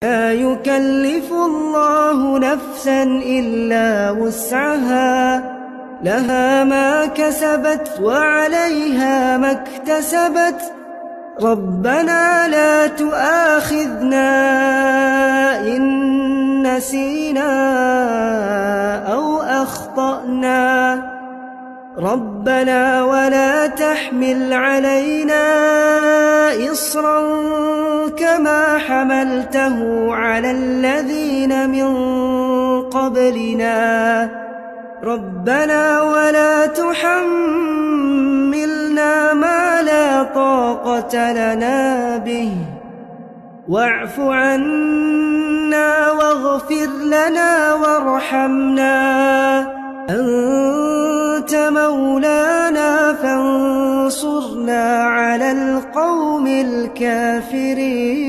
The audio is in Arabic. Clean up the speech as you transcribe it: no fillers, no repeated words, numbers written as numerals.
لا يكلف الله نفسا إلا وسعها، لها ما كسبت وعليها ما اكتسبت. ربنا لا تؤاخذنا إن نسينا أو أخطأنا، ربنا ولا تحمل علينا إصرا كما حملته على الذين من قبلنا، ربنا ولا تحملنا ما لا طاقة لنا به، واعف عنا واغفر لنا وارحمنا، أنت مولانا فانصرنا على القوم الكافرين.